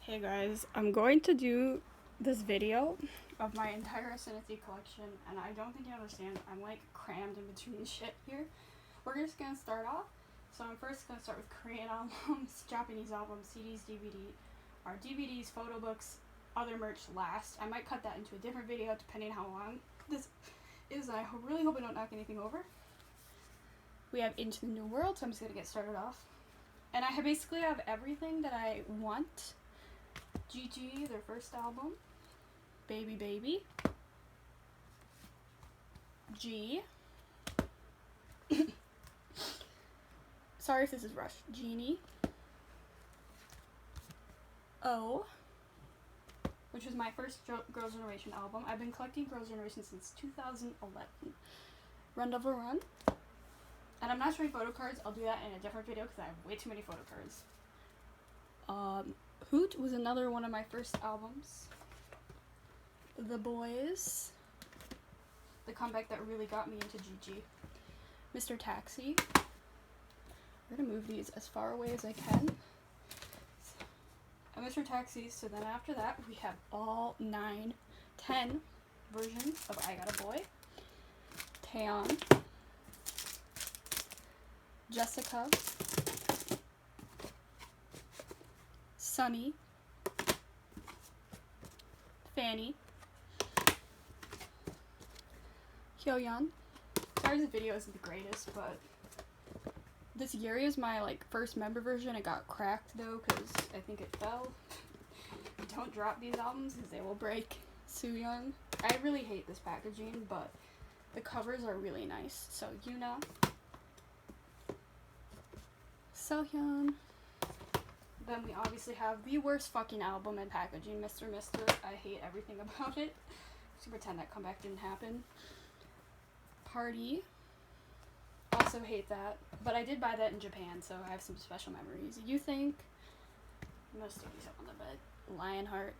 Hey guys, I'm going to do this video of my entire Ascendancy collection, and I don't think you understand, I'm like crammed in between shit here. We're just gonna start off. So I'm first gonna start with Korean albums, Japanese albums, CDs, our DVDs, photo books, other merch last. I might cut that into a different video depending how long this is, and I really hope I don't knock anything over. We have Into the New World, so I'm just gonna get started off. And I basically have everything that I want. GG, their first album. Baby Baby. G. Sorry if this is rushed. Genie. O. Which was my first Girls' Generation album. I've been collecting Girls' Generation since 2011. Run Devil Run. And I'm not showing photo cards. I'll do that in a different video because I have way too many photo cards. Hoot was another one of my first albums. The Boys. The comeback that really got me into GG. Mr. Taxi. I'm going to move these as far away as I can. And Mr. Taxi, so then after that we have all 10 versions of I Got a Boy. Taeyeon. Jessica. Sunny. Fanny. Hyoyeon. Sorry this video isn't the greatest, but this Yuri is my first member version. It got cracked though because I think it fell. Don't drop these albums because they will break. Sooyoung. I really hate this packaging, but the covers are really nice. So Yuna. Seohyun. Then we obviously have the worst fucking album in packaging, Mr. Mister. I hate everything about it. Just pretend that comeback didn't happen. Party. Also hate that. But I did buy that in Japan, so I have some special memories. You think? I'm gonna stick these up on the bed. Lionheart.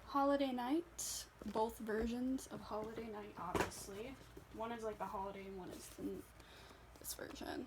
Holiday Night. Both versions of Holiday Night, obviously. One is the holiday and one is this version.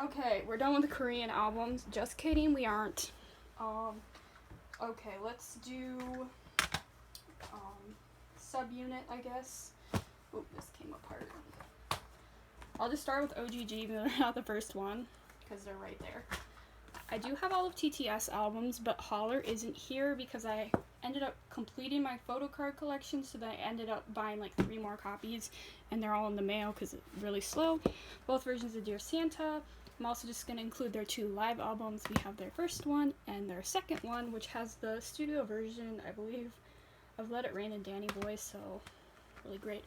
Okay, we're done with the Korean albums. Just kidding, we aren't. Okay, let's do Subunit, I guess. Oh, this came apart. I'll just start with OGG, even though they're not the first one, because they're right there. I do have all of TTS albums, but Holler isn't here because I ended up completing my photo card collection, so then I ended up buying 3 more copies, and they're all in the mail because it's really slow. Both versions of Dear Santa. I'm also just going to include their 2 live albums. We have their first one and their second one, which has the studio version, I believe, of Let It Rain and Danny Boy, so really great.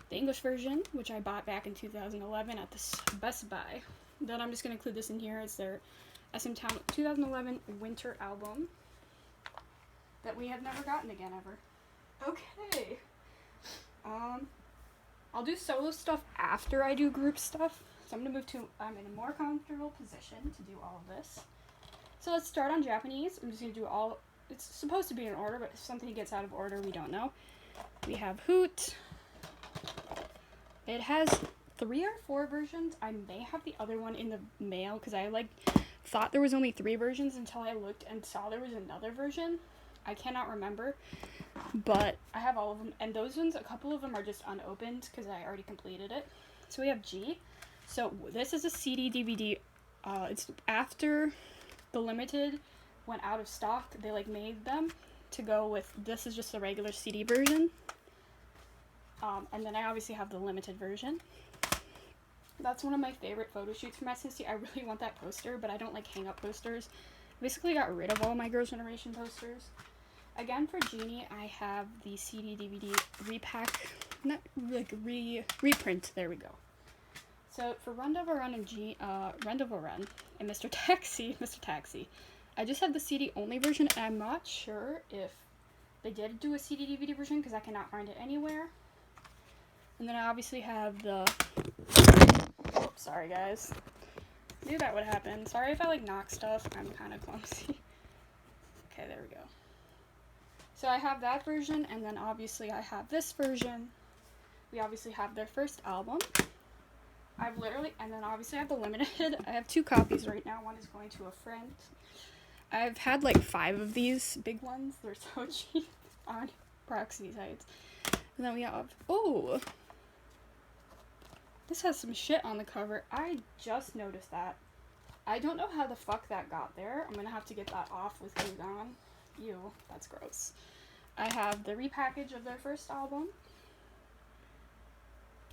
The English version, which I bought back in 2011 at the Best Buy. Then I'm just going to include this in here. It's their SM Town 2011 winter album that we have never gotten again ever. Okay. I'll do solo stuff after I do group stuff. So I'm in a more comfortable position to do all of this. So let's start on Japanese. I'm just going to do it's supposed to be in order, but if something gets out of order, we don't know. We have Hoot. It has 3 or 4 versions. I may have the other one in the mail because I thought there was only 3 versions until I looked and saw there was another version. I cannot remember, but I have all of them. And those ones, a couple of them are just unopened because I already completed it. So we have G. So this is a CD DVD. It's after the limited went out of stock. They made them to go with. This is just the regular CD version. And then I obviously have the limited version. That's one of my favorite photo shoots from SNC. I really want that poster, but I don't hang up posters. Basically got rid of all my Girls' Generation posters. Again, for Genie, I have the CD DVD repack, not reprint. There we go. So for Run Devil Run and Run Devil Run and Mr. Taxi, I just have the CD only version, and I'm not sure if they did do a CD DVD version because I cannot find it anywhere. And then I obviously have the. Oops, sorry guys. Knew that would happen. Sorry if I knock stuff. I'm kind of clumsy. Okay, there we go. So I have that version, and then obviously I have this version. We obviously have their first album. And then obviously I have the limited. I have 2 copies right now. One is going to a friend. I've had like 5 of these big ones. They're so cheap on Proxy sites. And then we have, oh, this has some shit on the cover. I just noticed that. I don't know how the fuck that got there. I'm gonna have to get that off with glue gun. Ew, that's gross. I have the repackage of their first album.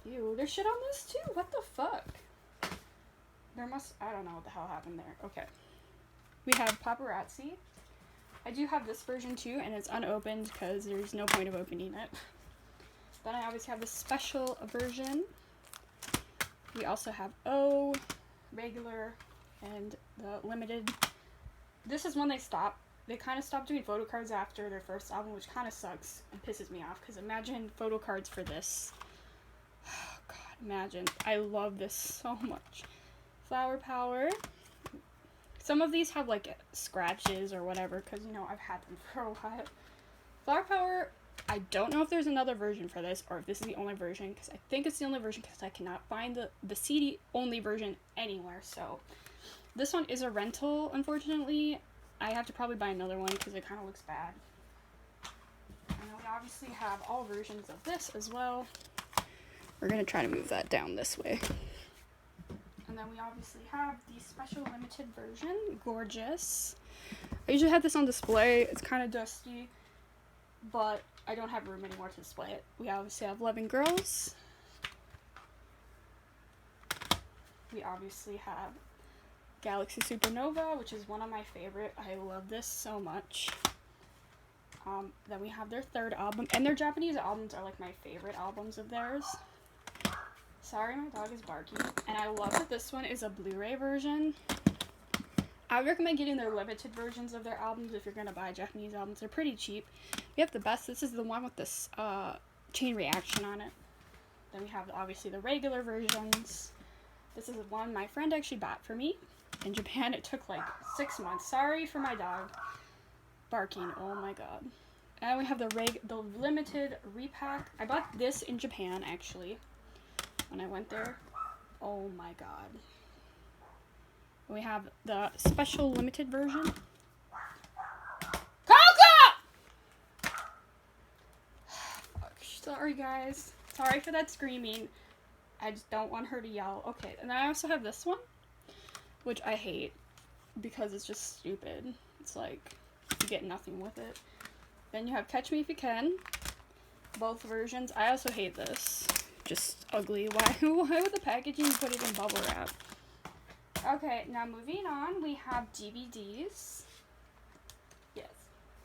Ew, there's shit on this too. What the fuck? I don't know what the hell happened there. Okay. We have Paparazzi. I do have this version too, and it's unopened because there's no point of opening it. Then I obviously have the special version. We also have O, regular, and the limited. This is when they kind of stopped doing photo cards after their first album, which kind of sucks and pisses me off, because imagine photo cards for this. Oh, God, imagine. I love this so much. Flower Power. Some of these have like scratches or whatever, because you know I've had them for a while. Flower Power, I don't know if there's another version for this or if this is the only version, because I think it's the only version because I cannot find the CD only version anywhere. So this one is a rental, unfortunately. I have to probably buy another one because it kind of looks bad. And then we obviously have all versions of this as well. We're going to try to move that down this way. And then we obviously have the special limited version, gorgeous. I usually have this on display. It's kind of dusty, but I don't have room anymore to display it. We obviously have Loving Girls. We obviously have Galaxy Supernova, which is one of my favorite. I love this so much. Then we have their third album, and their Japanese albums are like my favorite albums of theirs. Sorry, my dog is barking. And I love that this one is a Blu-ray version. I would recommend getting their limited versions of their albums if you're going to buy Japanese albums. They're pretty cheap. We have the best. This is the one with this chain reaction on it. Then we have, obviously, the regular versions. This is one my friend actually bought for me. In Japan, it took like 6 months. Sorry for my dog barking. Oh my god. And we have the limited repack. I bought this in Japan, actually, when I went there. Oh my god. We have the special limited version. Coco! Sorry, guys. Sorry for that screaming. I just don't want her to yell. Okay, and then I also have this one, which I hate because it's just stupid. It's like, you get nothing with it. Then you have Catch Me If You Can. Both versions. I also hate this. Just ugly. Why would the packaging put it in bubble wrap? Okay, now moving on, we have DVDs. Yes.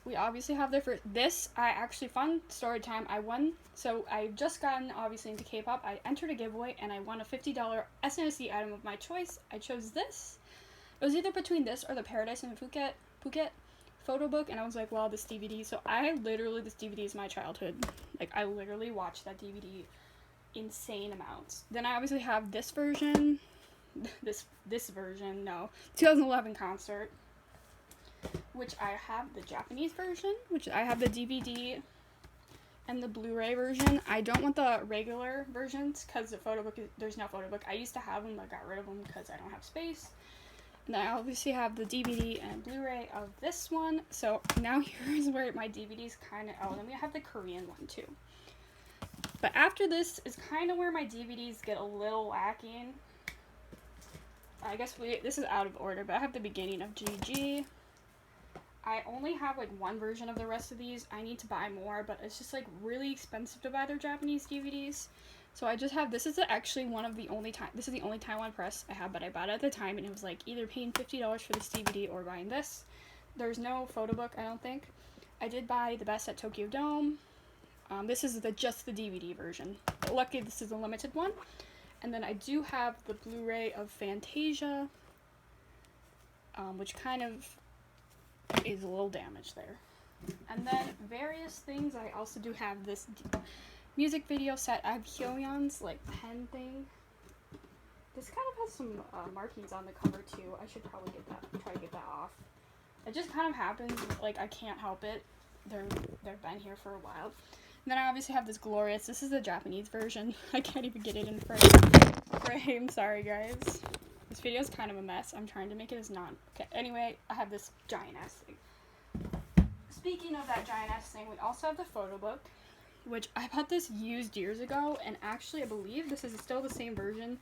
We obviously have their first. This, I actually, fun story time, I won. So I just gotten, obviously, into K-pop. I entered a giveaway, and I won a $50 SNSD item of my choice. I chose this. It was either between this or the Paradise in Phuket photo book, and I was like, well, this DVD. So this DVD is my childhood. Like, I literally watched that DVD insane amounts. Then I obviously have this version. This version, no. 2011 concert. Which I have the Japanese version, which I have the DVD and the Blu-ray version. I don't want the regular versions because there's no photo book. I used to have them, but got rid of them because I don't have space. And then I obviously have the DVD and Blu-ray of this one. So now here's where my DVDs kind of, oh, then we have the Korean one too. But after this is kind of where my DVDs get a little lacking. I guess this is out of order, but I have the beginning of GG. I only have like one version of the rest of these. I need to buy more, but it's just like really expensive to buy their Japanese DVDs. So I just have, this is actually this is the only Taiwan press I have, but I bought it at the time, and it was like either paying $50 for this DVD or buying this. There's no photo book, I don't think. I did buy The Best at Tokyo Dome. This is just the DVD version. Luckily, this is a limited one. And then I do have the Blu-ray of Fantasia, which kind of is a little damaged there. And then various things. I also do have this music video set. I have Hyoyeon's like pen thing. This kind of has some markings on the cover too. I should probably try to get that off. It just kind of happens. Like, I can't help it. They've been here for a while. And then I obviously have this Glorious. This is the Japanese version. I can't even get it in frame. Sorry, guys. This video is kind of a mess. I'm trying to make it as okay, anyway, I have this giant ass thing. Speaking of that giant ass thing, we also have the photo book, which I bought this used years ago, and actually I believe this is still the same version,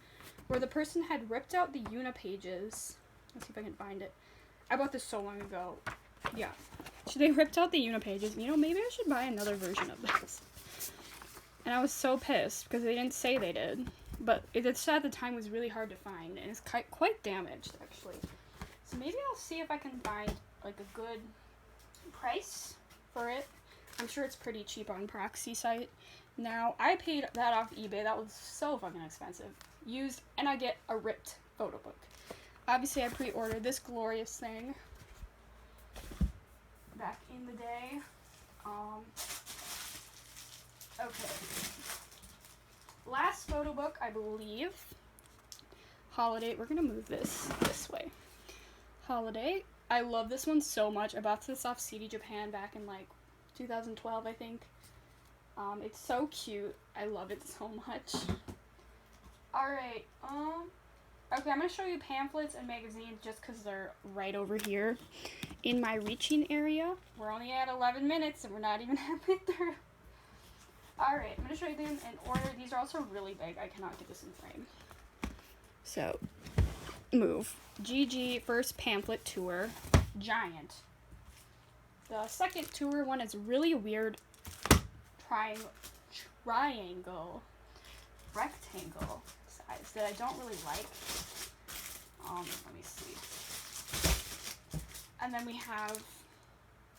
where the person had ripped out the Una pages. Let's see if I can find it. I bought this so long ago. Yeah. So they ripped out the Una pages. You know, maybe I should buy another version of this. And I was so pissed because they didn't say they did. But it at the time was really hard to find, and it's quite damaged, actually. So maybe I'll see if I can find, like, a good price for it. I'm sure it's pretty cheap on Proxy site. Now, I paid that off eBay. That was so fucking expensive. Used, and I get a ripped photo book. Obviously, I pre-ordered this glorious thing back in the day. Okay. Last photo book, I believe. Holiday. We're gonna move this way. Holiday. I love this one so much. I bought this off CD Japan back in like 2012, I think. It's so cute. I love it so much. Alright, okay, I'm gonna show you pamphlets and magazines just because they're right over here in my reaching area. We're only at 11 minutes and we're not even halfway through. Alright, I'm gonna show you them in order. These are also really big. I cannot get this in frame. So, move. GG first pamphlet tour, giant. The second tour one is really weird triangle, rectangle size that I don't really like. Let me see. And then we have,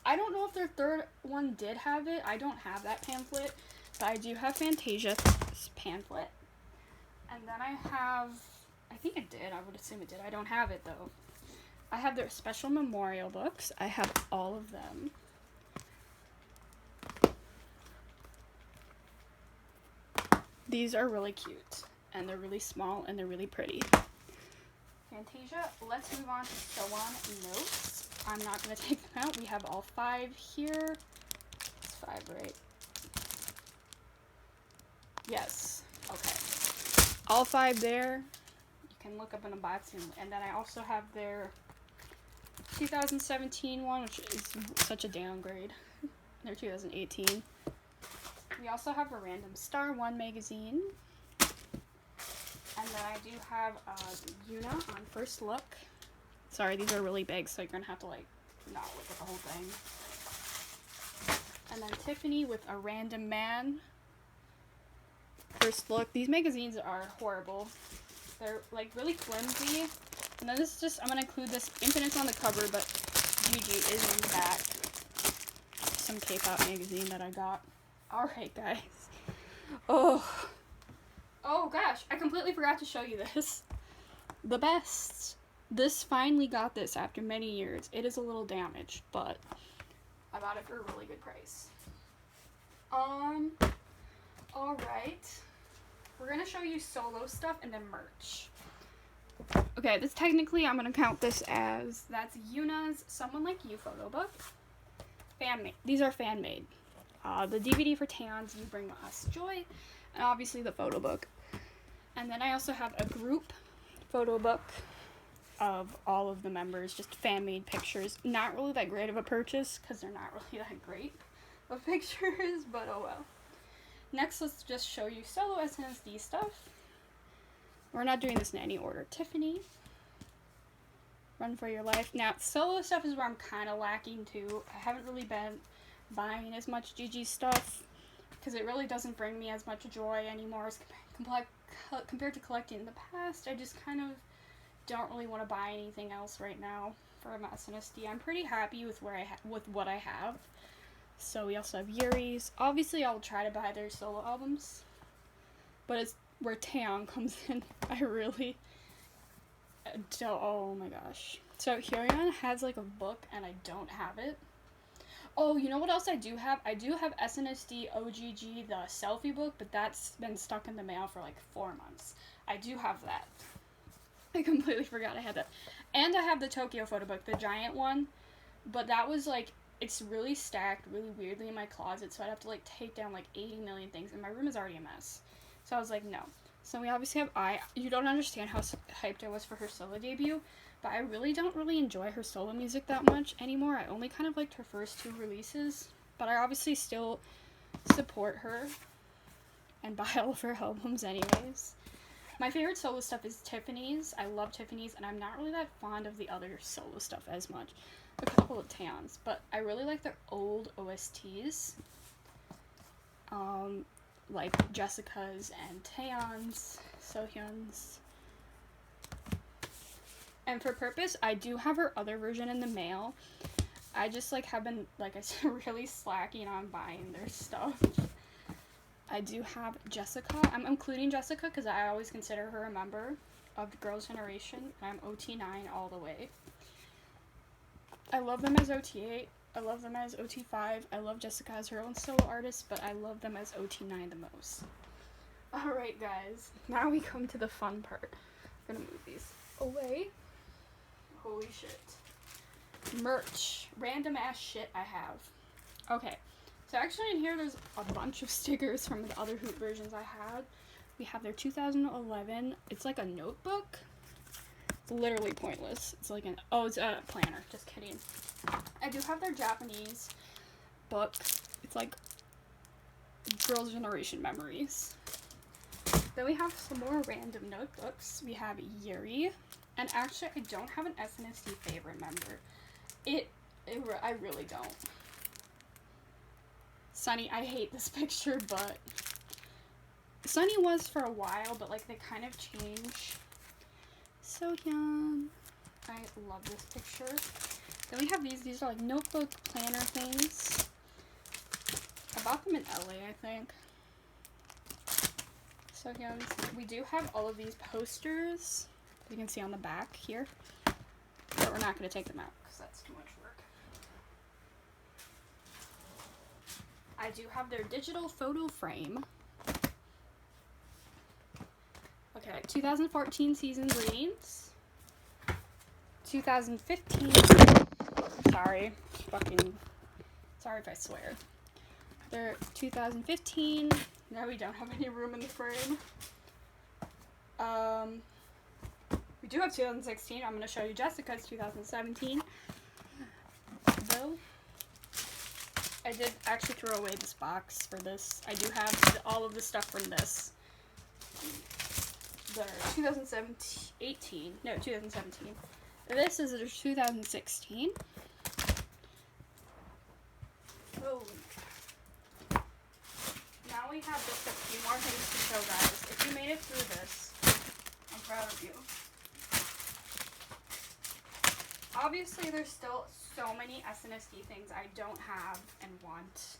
I don't know if their third one did have it. I don't have that pamphlet, but I do have Fantasia's pamphlet. And then I have, I think it did. I would assume it did. I don't have it though. I have their special memorial books. I have all of them. These are really cute, and they're really small, and they're really pretty. Fantasia, let's move on to sew on notes. I'm not going to take them out. We have all 5 here. It's 5, right? Yes. Okay. All 5 there. You can look up in a box, and then I also have their 2017 one, which is such a downgrade. Their 2018. We also have a Random Star 1 magazine. And then I do have Una on First Look. Sorry, these are really big, so you're going to have to, like, not look at the whole thing. And then Tiffany with A Random Man. First Look. These magazines are horrible. They're, like, really flimsy. And then this is just, I'm going to include this. Infinite's on the cover, but Gigi is in the back. Some K-pop magazine that I got. Alright, guys. Oh gosh, I completely forgot to show you this. The best. This finally got this after many years. It is a little damaged, but I bought it for a really good price. Alright. We're gonna show you solo stuff and then merch. Okay, this technically, I'm gonna count this as, that's Yuna's Someone Like You photo book. Fan-made. These are fan-made. The DVD for Tans, You Bring Us Joy, and obviously the photo book. And then I also have a group photo book of all of the members, just fan-made pictures. Not really that great of a purchase, because they're not really that great of pictures, but oh well. Next, let's just show you solo SNSD stuff. We're not doing this in any order. Tiffany, Run For Your Life. Now, solo stuff is where I'm kind of lacking too. I haven't really been buying as much Gigi stuff because it really doesn't bring me as much joy anymore as compared to collecting in the past. I just kind of don't really want to buy anything else right now for SNSD. I'm pretty happy with what I have. So we also have Yuri's. Obviously, I'll try to buy their solo albums, but it's where Taeyong comes in. I really don't. Oh my gosh. So Hyorian has like a book, and I don't have it. Oh, you know what else I do have? I do have SNSD OGG, the selfie book, but that's been stuck in the mail for like 4 months. I do have that. I completely forgot I had that. And I have the Tokyo photo book, the giant one, but that was like, it's really stacked really weirdly in my closet, so I'd have to like take down like 80 million things, and my room is already a mess. So I was like, no. So we obviously have You don't understand how hyped I was for her solo debut, but I really don't enjoy her solo music that much anymore. I only kind of liked her first 2 releases, but I obviously still support her and buy all of her albums anyways. My favorite solo stuff is Tiffany's. I love Tiffany's, and I'm not really that fond of the other solo stuff as much. A couple of Taeyon's, but I really like their old OSTs. Like Jessica's and Taeyon's, Sohyun's. And for Purpose, I do have her other version in the mail. I just have been, like I said, really slacking on buying their stuff. I do have Jessica. I'm including Jessica because I always consider her a member of the Girls' Generation. I'm OT9 all the way. I love them as OT8. I love them as OT5. I love Jessica as her own solo artist, but I love them as OT9 the most. Alright, guys. Now we come to the fun part. I'm gonna move these away. Holy shit. Merch. Random ass shit I have. Okay. So actually in here there's a bunch of stickers from the other Hoop versions I had. We have their 2011. It's like a notebook. It's literally pointless. It's like it's a planner. Just kidding. I do have their Japanese book. It's like Girls' Generation Memories. Then we have some more random notebooks. We have Yuri. And actually, I don't have an SNSD favorite member. I really don't. Sunny, I hate this picture, but Sunny was for a while, but they kind of changed. So young. I love this picture. Then we have these are notebook planner things. I bought them in LA, I think. So young. We do have all of these posters, as you can see on the back here, but we're not going to take them out because that's too much work. I do have their digital photo frame. Okay, 2014 season readings. 2015. Sorry if I swear. They're 2015. Now we don't have any room in the frame. We do have 2016. I'm going to show you Jessica's 2017. Though. I did actually throw away this box for this. I do have all of the stuff from this. The 2017. This is their 2016. Oh. Now we have just a few more things to show, guys. If you made it through this, I'm proud of you. Obviously, there's still so many SNSD things I don't have and want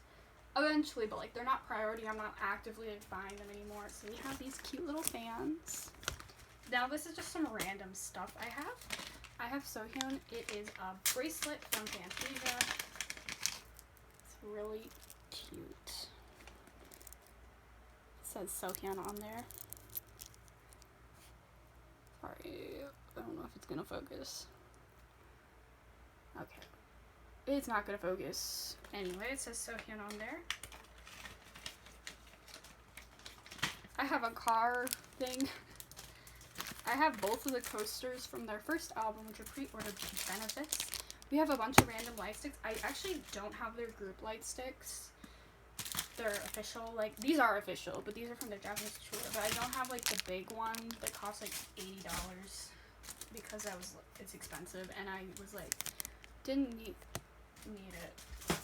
eventually, but they're not priority. I'm not actively buying them anymore. So we have these cute little fans. Now this is just some random stuff I have. I have Sohyun. It is a bracelet from Fantasia. It's really cute. It says Sohyun on there. Sorry, I don't know if it's gonna focus. Okay. It's not gonna focus. Anyway, it says Sohyun on there. I have a car thing. I have both of the coasters from their first album, which are pre-ordered benefits. We have a bunch of random light sticks. I actually don't have their group light sticks. They're official. These are official, but these are from their Japanese tour. But I don't have the big one that costs $80 because it's expensive, and I was didn't need it.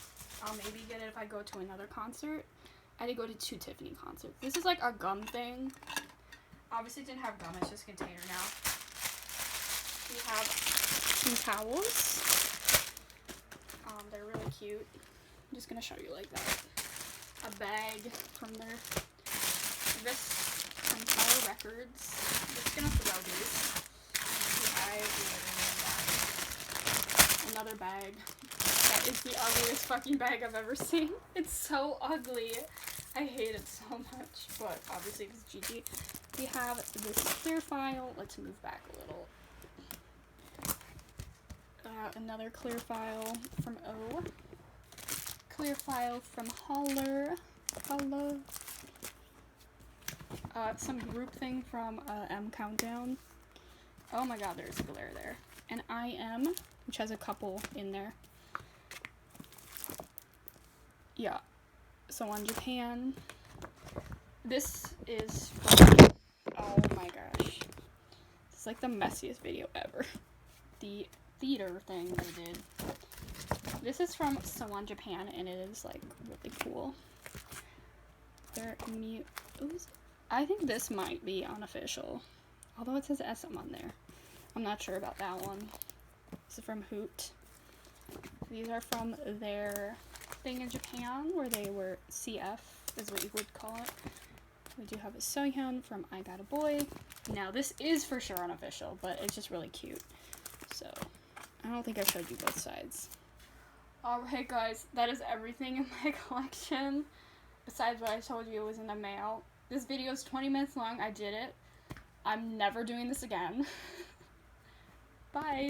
I'll maybe get it if I go to another concert. I did go to 2 Tiffany concerts. This is a gum thing. Obviously it didn't have gum, it's just a container now. We have some towels. They're really cute. I'm just gonna show you that. A bag from their from Tower Records. I'm just gonna throw these. I literally love that. Another bag. That is the ugliest fucking bag I've ever seen. It's so ugly. I hate it so much, but obviously it's GG. We have this clear file. Let's move back a little. Another clear file from O. Clear file from Holler. some group thing from M Countdown. Oh my god, there's glare there. And I Am, which has a couple in there. Yeah. So on Japan. This is from, oh my gosh. It's like the messiest video ever. The theater thing they did. This is from Salon Japan, and it is like really cool. I think this might be unofficial, although it says SM on there. I'm not sure about that one. This is from Hoot. These are from their thing in Japan, where they were CF, is what you would call it. We do have a Sohyun from I Got a Boy. Now, this is for sure unofficial, but it's just really cute. So, I don't think I showed you both sides. Alright guys, that is everything in my collection, besides what I told you was in the mail. This video is 20 minutes long, I did it. I'm never doing this again. Bye!